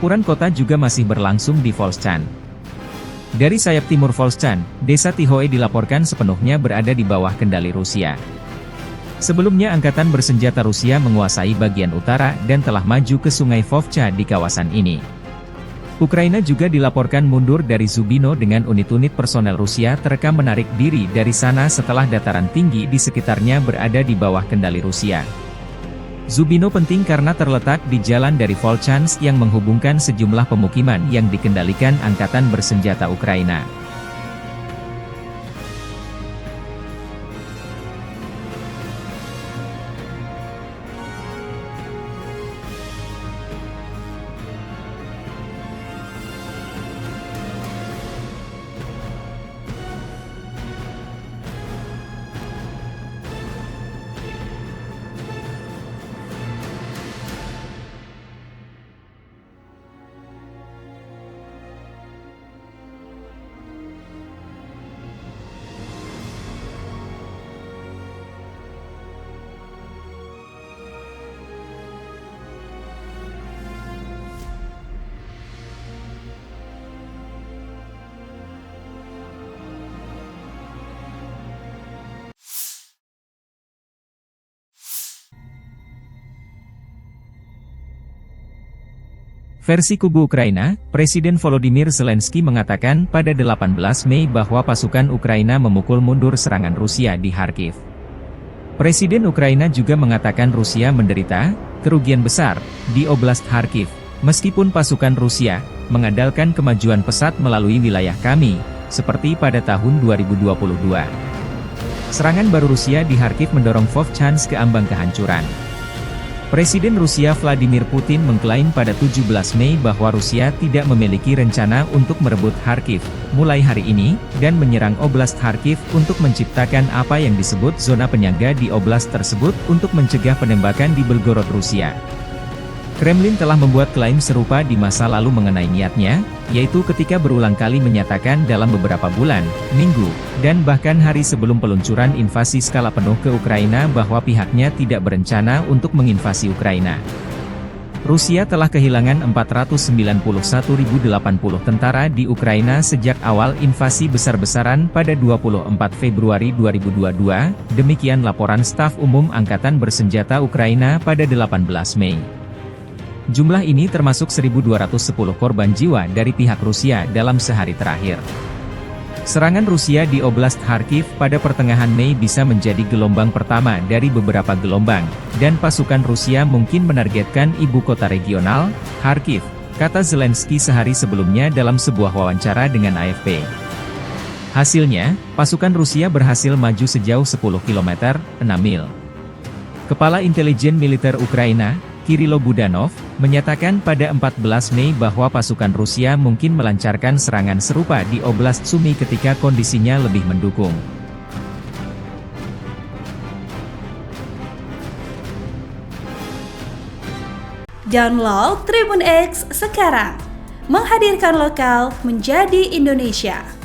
Pertempuran kota juga masih berlangsung di Volchan. Dari sayap timur Volchan, desa Tihoe dilaporkan sepenuhnya berada di bawah kendali Rusia. Sebelumnya angkatan bersenjata Rusia menguasai bagian utara dan telah maju ke sungai Vovcha di kawasan ini. Ukraina juga dilaporkan mundur dari Zubino dengan unit-unit personel Rusia terekam menarik diri dari sana setelah dataran tinggi di sekitarnya berada di bawah kendali Rusia. Zubino penting karena terletak di jalan dari Volchansk yang menghubungkan sejumlah pemukiman yang dikendalikan angkatan bersenjata Ukraina. Versi kubu Ukraina, Presiden Volodymyr Zelensky mengatakan pada 18 Mei bahwa pasukan Ukraina memukul mundur serangan Rusia di Kharkiv. Presiden Ukraina juga mengatakan Rusia menderita kerugian besar di Oblast Kharkiv, meskipun pasukan Rusia mengandalkan kemajuan pesat melalui wilayah kami, seperti pada tahun 2022. Serangan baru Rusia di Kharkiv mendorong Vovchansk ke ambang kehancuran. Presiden Rusia Vladimir Putin mengklaim pada 17 Mei bahwa Rusia tidak memiliki rencana untuk merebut Kharkiv mulai hari ini, dan menyerang Oblast Kharkiv untuk menciptakan apa yang disebut zona penyangga di oblast tersebut untuk mencegah penembakan di Belgorod, Rusia. Kremlin telah membuat klaim serupa di masa lalu mengenai niatnya, yaitu ketika berulang kali menyatakan dalam beberapa bulan, minggu, dan bahkan hari sebelum peluncuran invasi skala penuh ke Ukraina bahwa pihaknya tidak berencana untuk menginvasi Ukraina. Rusia telah kehilangan 491.080 tentara di Ukraina sejak awal invasi besar-besaran pada 24 Februari 2022, demikian laporan Staf Umum Angkatan Bersenjata Ukraina pada 18 Mei. Jumlah ini termasuk 1.210 korban jiwa dari pihak Rusia dalam sehari terakhir. Serangan Rusia di Oblast Kharkiv pada pertengahan Mei bisa menjadi gelombang pertama dari beberapa gelombang, dan pasukan Rusia mungkin menargetkan ibu kota regional, Kharkiv, kata Zelensky sehari sebelumnya dalam sebuah wawancara dengan AFP. Hasilnya, pasukan Rusia berhasil maju sejauh 10 km, 6 mil. Kepala Intelijen Militer Ukraina, Kirilo Budanov, menyatakan pada 14 Mei bahwa pasukan Rusia mungkin melancarkan serangan serupa di Oblast Sumy ketika kondisinya lebih mendukung. Download Tribun X sekarang, menghadirkan lokal menjadi Indonesia.